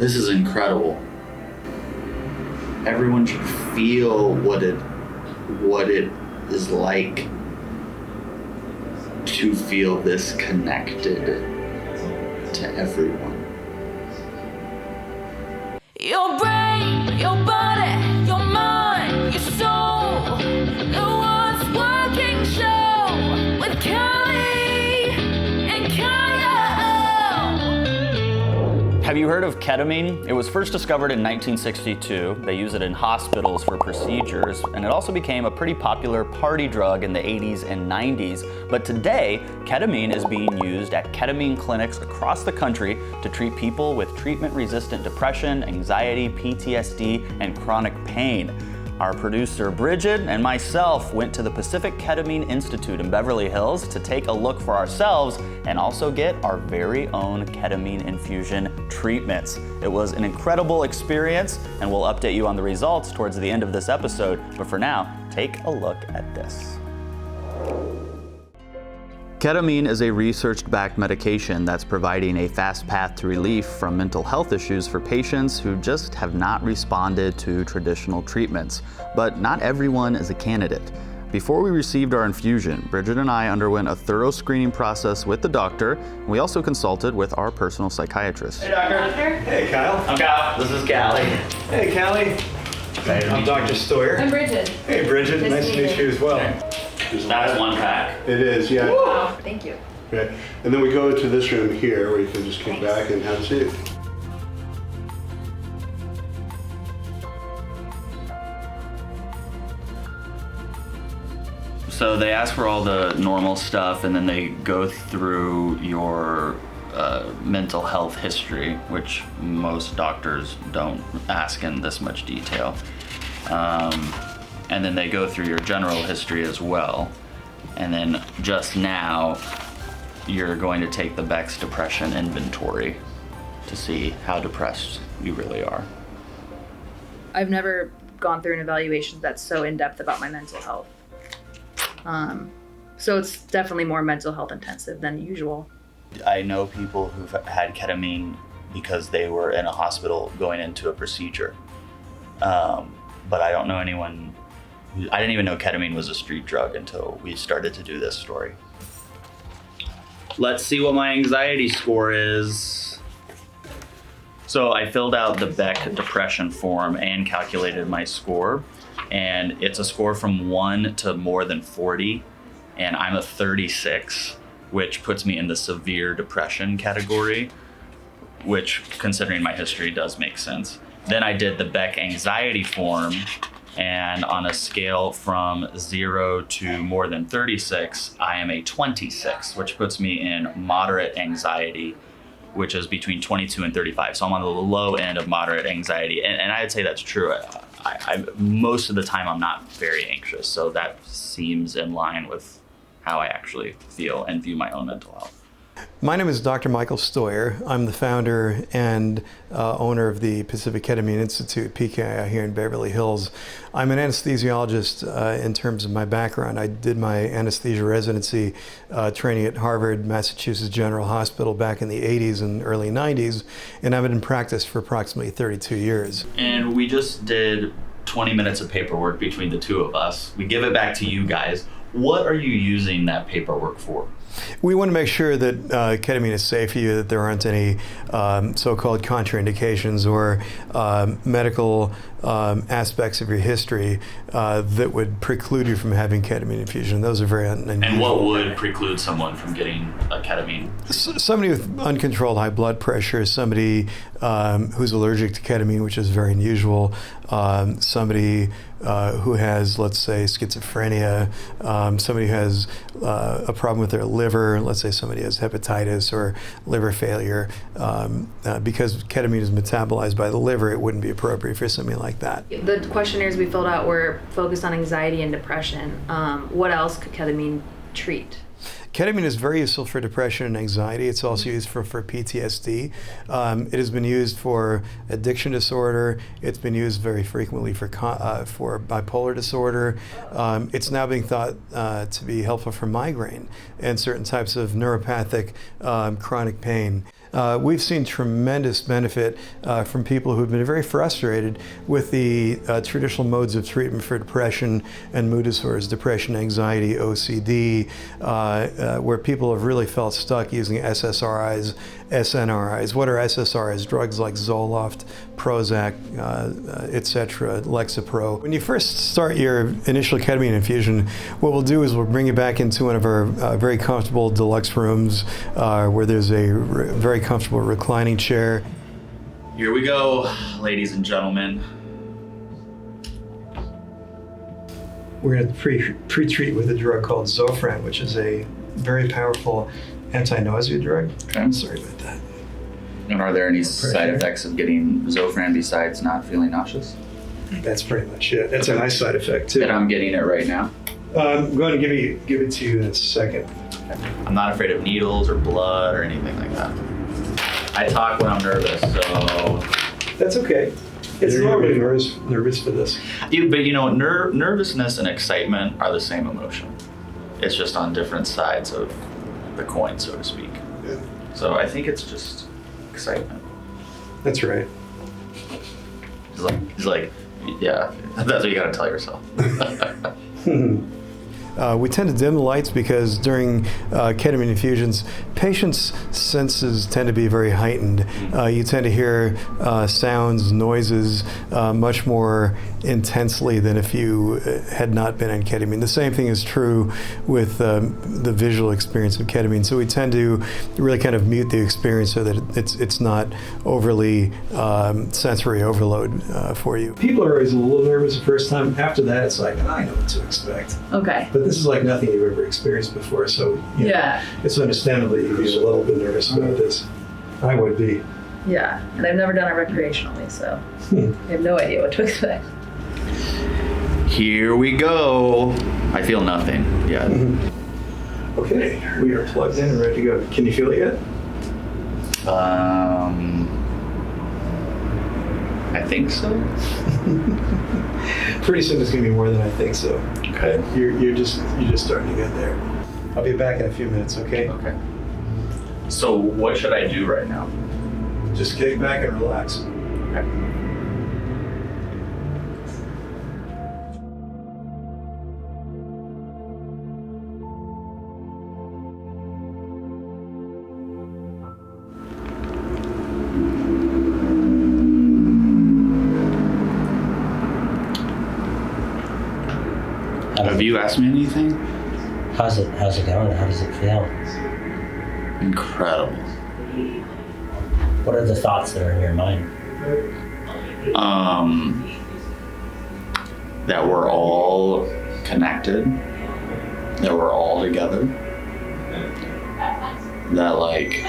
This is incredible. Everyone should feel what it is like to feel this connected to everyone. Your brain, your body, your mind, your soul. The What's Working Show with CALLIE and Kyle. Have you heard of ketamine? It was first discovered in 1962. They use it in hospitals for procedures, and it also became a pretty popular party drug in the 80s and 90s. But today, ketamine is being used at ketamine clinics across the country to treat people with treatment-resistant depression, anxiety, PTSD, and chronic pain. Our producer Bridget and myself went to the Pacific Ketamine Institute in Beverly Hills to take a look for ourselves and also get our very own ketamine infusion treatments. It was an incredible experience, and we'll update you on the results towards the end of this episode. But for now, take a look at this. Ketamine is a research-backed medication that's providing a fast path to relief from mental health issues for patients who just have not responded to traditional treatments. But not everyone is a candidate. Before we received our infusion, Bridget and I underwent a thorough screening process with the doctor. We also consulted with our personal psychiatrist. Hey, doctor. Hey, Kyle. I'm Kyle. This is Callie. Hey, Callie. I'm Dr. Stoyer. I'm Bridget. Hey, Bridget. Nice to meet you as well. That is one pack. It is, yeah. Wow, thank you. Okay. And then we go into this room here where you can just kick back and have a seat. So they ask for all the normal stuff, and then they go through your mental health history, which most doctors don't ask in this much detail. And then they go through your general history as well. And then just now, you're going to take the Beck's depression inventory to see how depressed you really are. I've never gone through an evaluation that's so in-depth about my mental health. So it's definitely more mental health intensive than usual. I know people who've had ketamine because they were in a hospital going into a procedure. But I don't know anyone. I didn't even know ketamine was a street drug until we started to do this story. Let's see what my anxiety score is. So I filled out the Beck depression form and calculated my score. And it's a score from 1 to more than 40. And I'm a 36, which puts me in the severe depression category, which, considering my history, does make sense. Then I did the Beck anxiety form, and on a scale from 0 to more than 36, I am a 26, which puts me in moderate anxiety, which is between 22 and 35. So I'm on the low end of moderate anxiety, and I'd say that's true. I most of the time I'm not very anxious, so that seems in line with how I actually feel and view my own mental health. My name is Dr. Michael Stoyer. I'm the founder and owner of the Pacific Ketamine Institute, PKI, here in Beverly Hills. I'm an anesthesiologist in terms of my background. I did my anesthesia residency training at Harvard, Massachusetts General Hospital back in the 80s and early 90s, and I've been in practice for approximately 32 years. And we just did 20 minutes of paperwork between the two of us. We give it back to you guys. What are you using that paperwork for? We want to make sure that ketamine is safe for you, that there aren't any so-called contraindications or medical aspects of your history that would preclude you from having ketamine infusion. Those are very unusual. And what would preclude someone from getting a ketamine? Somebody with uncontrolled high blood pressure, somebody who's allergic to ketamine, which is very unusual, somebody who has, let's say, schizophrenia, somebody who has a problem with their liver, let's say somebody has hepatitis or liver failure, because ketamine is metabolized by the liver, it wouldn't be appropriate for something like that. The questionnaires we filled out were focused on anxiety and depression. What else could ketamine treat? Ketamine is very useful for depression and anxiety. It's also used for PTSD. It has been used for addiction disorder. It's been used very frequently for bipolar disorder. It's now being thought to be helpful for migraine and certain types of neuropathic chronic pain. we've seen tremendous benefit from people who've been very frustrated with the traditional modes of treatment for depression and mood disorders, depression, anxiety, OCD, where people have really felt stuck using SSRIs, SNRIs. What are SSRIs? Drugs like Zoloft, Prozac, etc., Lexapro. When you first start your initial ketamine infusion, what we'll do is we'll bring you back into one of our very comfortable deluxe rooms where there's a very comfortable reclining chair. Here we go, ladies and gentlemen. We're going to pre-treat with a drug called Zofran, which is a very powerful anti-nausea drug. Okay. I'm sorry about that. And are there any side effects of getting Zofran besides not feeling nauseous? That's pretty much it. That's a nice side effect too. And I'm getting it right now. I'm going to give it to you in a second. I'm not afraid of needles or blood or anything like that. I talk when I'm nervous, so. That's okay. It's normal to be nervous for this. But you know, nervousness and excitement are the same emotion. It's just on different sides of the coin, so to speak. Yeah. So I think it's just excitement. That's right. He's like, yeah, that's what you gotta tell yourself. We tend to dim the lights because during ketamine infusions, patients' senses tend to be very heightened. You tend to hear sounds, noises much more intensely than if you had not been on ketamine. The same thing is true with the visual experience of ketamine. So we tend to really kind of mute the experience so that it's not overly sensory overload for you. People are always a little nervous the first time. After that, it's like, I know what to expect. Okay. But this is like nothing you've ever experienced before, so you know, Yeah. it's understandable you'd be a little bit nervous about this. I would be. Yeah, and I've never done it recreationally, so I have no idea what to expect. Here we go. I feel nothing yet. Okay, we are plugged in and ready to go. Can you feel it yet? I think so. Pretty soon it's gonna be more than I think so. Okay. You're just starting to get there. I'll be back in a few minutes, okay? Okay. So what should I do right now? Just kick back and relax. Okay. Have you asked me anything? How's it going? How does it feel? Incredible. What are the thoughts that are in your mind? That we're all connected, that we're all together, that like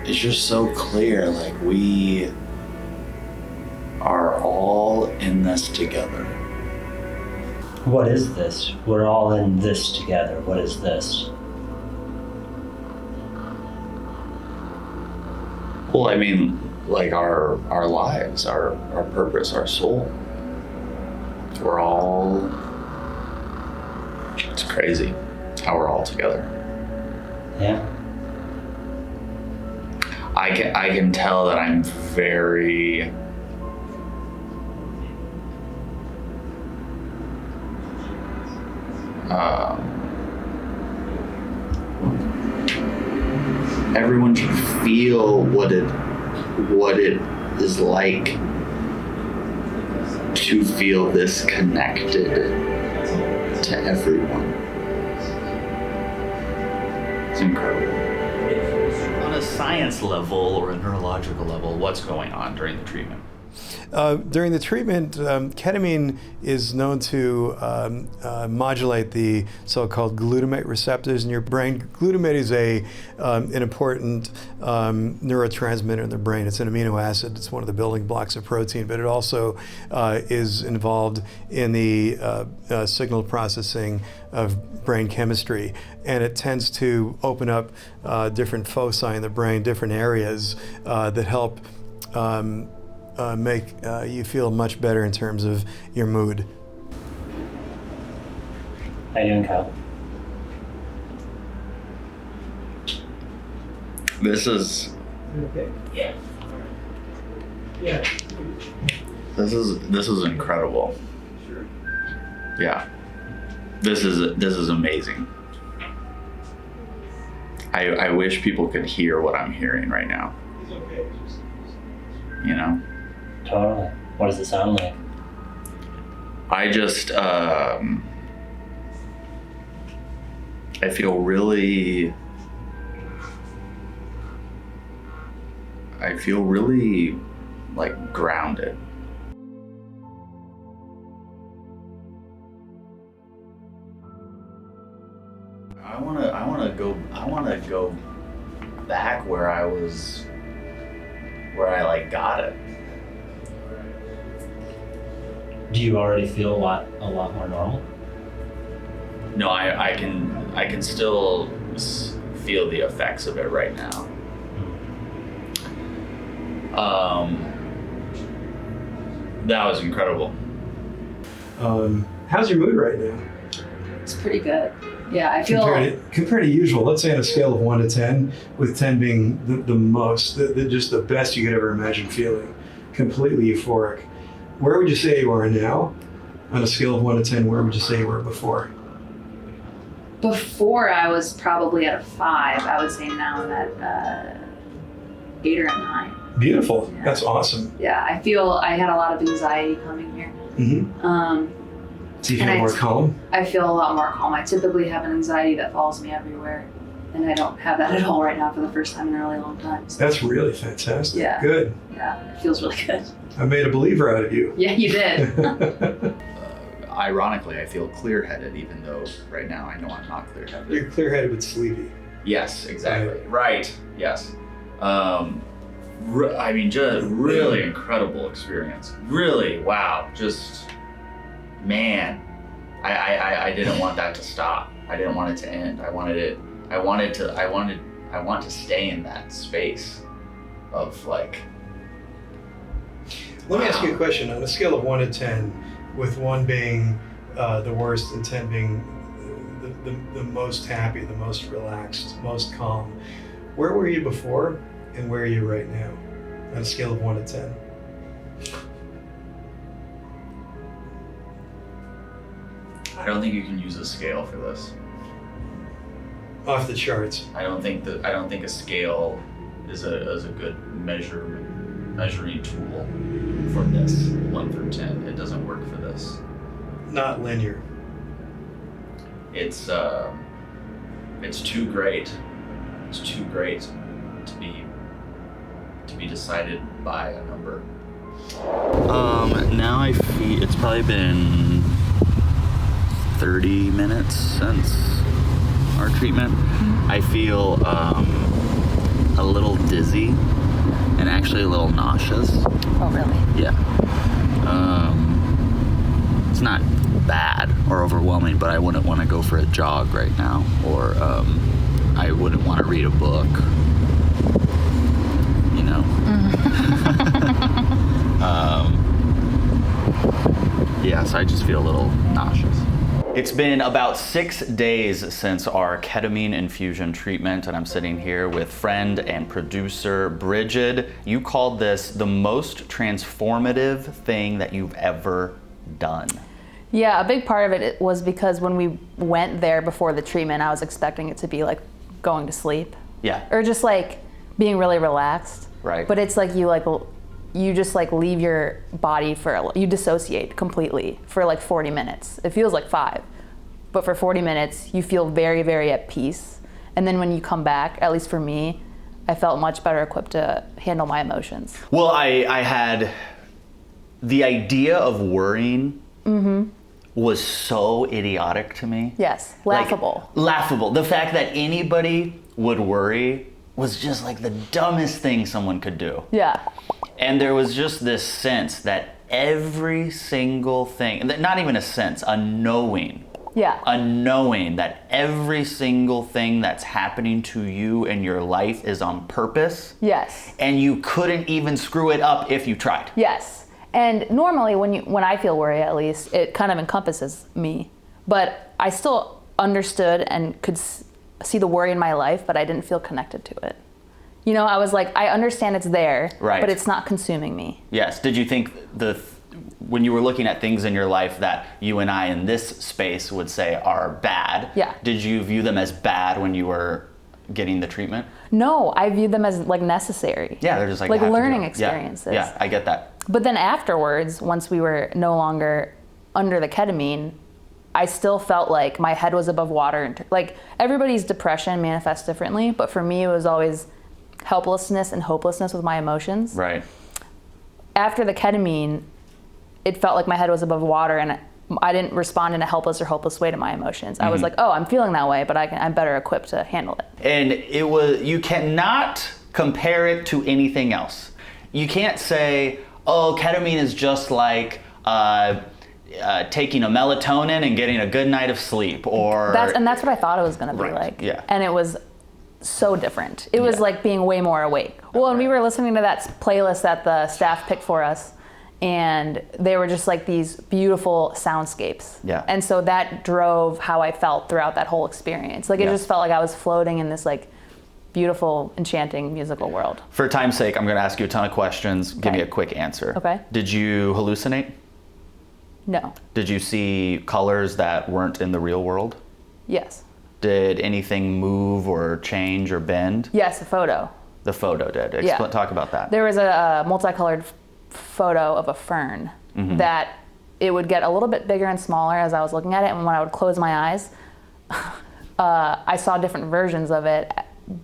it's just so clear, like we are all in this together. What is this? We're all in this together. What is this? Well, I mean, like our lives, our purpose, our soul. We're all, it's crazy how we're all together. Yeah. I can tell that I'm very everyone should feel what it is like to feel this connected to everyone. It's incredible. On a science level or a neurological level, what's going on during the treatment? During the treatment, ketamine is known to modulate the so-called glutamate receptors in your brain. Glutamate is an important neurotransmitter in the brain. It's an amino acid. It's one of the building blocks of protein, but it also is involved in the signal processing of brain chemistry. And it tends to open up different foci in the brain, different areas that help make you feel much better in terms of your mood. How you doing, Kyle? This is this is incredible. Yeah. This is amazing. I wish people could hear what I'm hearing right now. You know? Totally. What does it sound like? I just I feel really like grounded. I wanna go back where I like got it. Do you already feel a lot more normal? No, I can still feel the effects of it right now. That was incredible. How's your mood right now? It's pretty good. Yeah, I feel. Compared to usual, let's say on a scale of 1 to 10, with 10 being the most, just the best you could ever imagine feeling, completely euphoric. Where would you say you are now? On a scale of 1 to 10, where would you say you were before? Before I was probably at a 5. I would say now I'm at 8 or a 9. Beautiful. Yeah. That's awesome. Yeah, I feel I had a lot of anxiety coming here. Mm-hmm. So you feel more calm? I feel a lot more calm. I typically have an anxiety that follows me everywhere, and I don't have that at all right now for the first time in a really long time. So. That's really fantastic. Yeah. Good. Yeah, it feels really good. I made a believer out of you. Yeah, you did. Ironically, I feel clear-headed, even though right now I know I'm not clear-headed. You're clear-headed but sleepy. Yes, exactly. Right. Yes. I mean, just really incredible experience. Really, wow. Just, man, I didn't want that to stop. I didn't want it to end. I want to stay in that space of like. Let me ask you a question. On a scale of 1 to 10, with 1 being the worst and 10 being the most happy, the most relaxed, most calm, where were you before and where are you right now on a scale of 1 to 10? I don't think you can use a scale for this. Off the charts. I don't think a scale is a good measuring tool for this 1 through 10. It doesn't work for this. Not linear. It's too great. It's too great to be decided by a number. Now I feel it's probably been 30 minutes since our treatment. I feel a little dizzy and actually a little nauseous. Oh, really? Yeah. It's not bad or overwhelming, but I wouldn't want to go for a jog right now, or I wouldn't want to read a book. You know. Yeah, so I just feel a little nauseous. It's been about 6 days since our ketamine infusion treatment, and I'm sitting here with friend and producer Bridget. You called this the most transformative thing that you've ever done. Yeah, a big part of it was because when we went there before the treatment, I was expecting it to be like going to sleep. Yeah. Or just like being really relaxed. Right. But it's like you just like leave your body you dissociate completely for like 40 minutes. It feels like 5, but for 40 minutes you feel very, very at peace. And then when you come back, at least for me, I felt much better equipped to handle my emotions. Well, I had the idea of worrying was so idiotic to me. Yes, laughable. Like, laughable. The fact that anybody would worry was just like the dumbest thing someone could do. Yeah. And there was just this sense that every single thing, not even a sense, a knowing. Yeah. A knowing that every single thing that's happening to you in your life is on purpose. Yes. And you couldn't even screw it up if you tried. Yes. And normally when I feel worry, at least, it kind of encompasses me. But I still understood and could see the worry in my life, but I didn't feel connected to it. You know, I was like, I understand it's there, Right. but it's not consuming me. Yes. Did you think when you were looking at things in your life that you and I in this space would say are bad, Yeah. did you view them as bad when you were getting the treatment? No, I viewed them as like necessary. Yeah, they're just like Like have to do learning it. experiences. Yeah, I get that. But then afterwards, once we were no longer under the ketamine, I still felt like my head was above water. Like everybody's depression manifests differently, but for me it was always helplessness and hopelessness with my emotions. Right. After the ketamine, it felt like my head was above water and I didn't respond in a helpless or hopeless way to my emotions. I was like, oh, I'm feeling that way, but I'm better equipped to handle it. And you cannot compare it to anything else. You can't say, oh, ketamine is just like taking a melatonin and getting a good night of sleep, or that's what I thought it was going to be Right, like. yeah. And it was so different. It was like being way more awake. Well, and we were listening to that playlist that the staff picked for us, and they were just like these beautiful soundscapes. Yeah. And so that drove how I felt throughout that whole experience. Like it just felt like I was floating in this like beautiful, enchanting musical world. For time's sake, I'm going to ask you a ton of questions. Give me a quick answer. Okay. Did you hallucinate? No. Did you see colors that weren't in the real world? Yes. Did anything move or change or bend? Yes, a photo. The photo did. Yeah. Talk about that. There was a multicolored photo of a fern that it would get a little bit bigger and smaller as I was looking at it, and when I would close my eyes, I saw different versions of it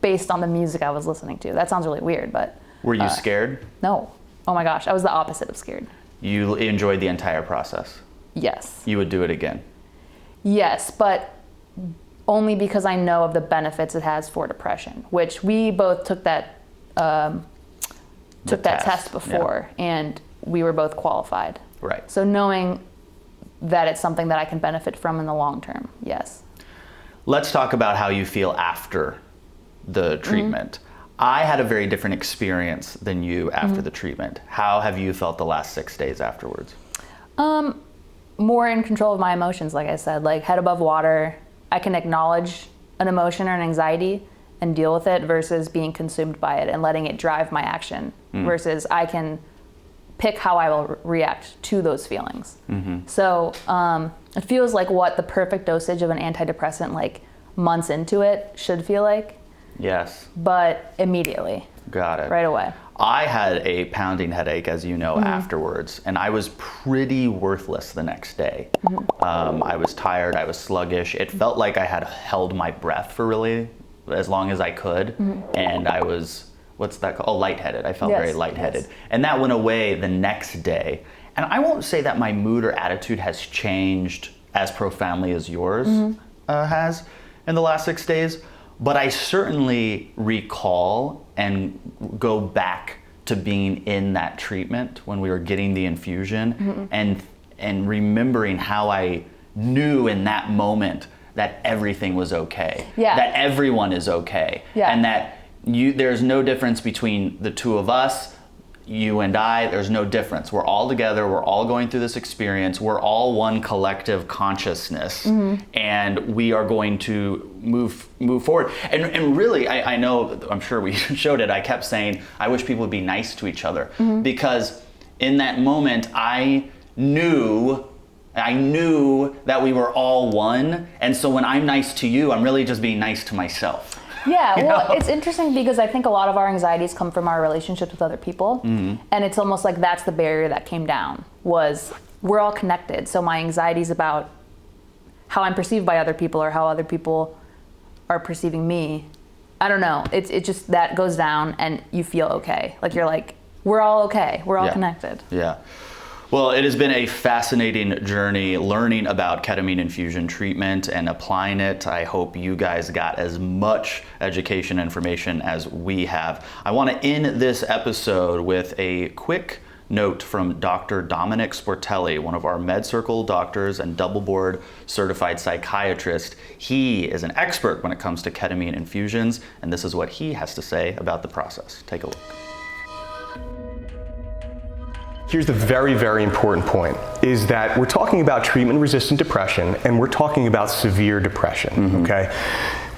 based on the music I was listening to. That sounds really weird, but... Were you scared? No. Oh my gosh, I was the opposite of scared. You enjoyed the entire process? Yes. You would do it again? Yes, but only because I know of the benefits it has for depression, which we both took that test before, and we were both qualified. Right. So knowing that it's something that I can benefit from in the long term, yes. Let's talk about how you feel after the treatment. I had a very different experience than you after the treatment. How have you felt the last 6 days afterwards? More in control of my emotions, like I said, like head above water. I can acknowledge an emotion or an anxiety and deal with it versus being consumed by it and letting it drive my action versus I can pick how I will react to those feelings. So it feels like what the perfect dosage of an antidepressant, like months into it, should feel like. Yes. But immediately. Got it. Right away. I had a pounding headache, as you know, afterwards, and I was pretty worthless the next day. I was tired, I was sluggish. It felt like I had held my breath for really as long as I could, and I was, what's that called? Oh, lightheaded. I felt very lightheaded. Yes. And that went away the next day. And I won't say that my mood or attitude has changed as profoundly as yours has in the last 6 days, but I certainly recall and go back to being in that treatment when we were getting the infusion and remembering how I knew in that moment that everything was okay, that everyone is okay, and that there's no difference between the two of us, you and I. There's no difference. We're all together. We're all going through this experience. We're all one collective consciousness, and we are going to move forward. And really, I know, I'm sure we showed it. I kept saying, I wish people would be nice to each other, because in that moment, I knew that we were all one. And so when I'm nice to you, I'm really just being nice to myself. Yeah, well, it's interesting because I think a lot of our anxieties come from our relationships with other people. And it's almost like that's the barrier that came down, was we're all connected. So my anxieties about how I'm perceived by other people or how other people are perceiving me, I don't know. It just, that goes down and you feel okay. Like you're like, we're all okay. We're all connected. Yeah. Well, it has been a fascinating journey learning about ketamine infusion treatment and applying it. I hope you guys got as much education and information as we have. I want to end this episode with a quick note from Dr. Dominic Sportelli, one of our MedCircle doctors and double board certified psychiatrist. He is an expert when it comes to ketamine infusions, and this is what he has to say about the process. Take a look. Here's the very, very important point. is that we're talking about treatment-resistant depression, and we're talking about severe depression, okay?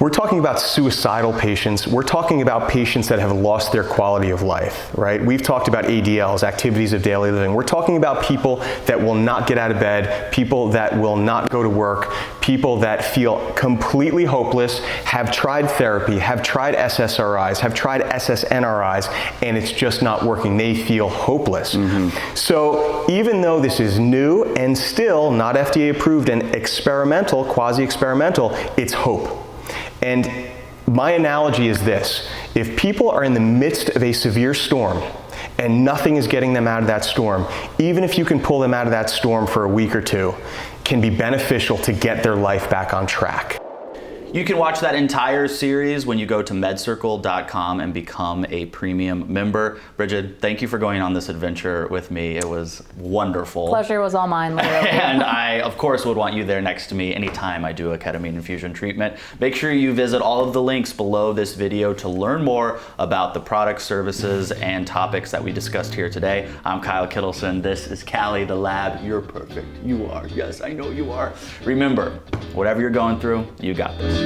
We're talking about suicidal patients. We're talking about patients that have lost their quality of life, right? We've talked about ADLs, activities of daily living. We're talking about people that will not get out of bed, people that will not go to work, people that feel completely hopeless, have tried therapy, have tried SSRIs, have tried SSNRIs, and it's just not working. They feel hopeless. So even though this is new and still not FDA approved and experimental, quasi-experimental, it's hope. And my analogy is this: if people are in the midst of a severe storm and nothing is getting them out of that storm, even if you can pull them out of that storm for a week or two, can be beneficial to get their life back on track. You can watch that entire series when you go to medcircle.com and become a premium member. Bridget, thank you for going on this adventure with me. It was wonderful. Pleasure was all mine, literally. And I, of course, would want you there next to me anytime I do a ketamine infusion treatment. Make sure you visit all of the links below this video to learn more about the products, services, and topics that we discussed here today. I'm Kyle Kittleson. This is Callie, the lab. You're perfect. You are. Yes, I know you are. Remember, whatever you're going through, you got this.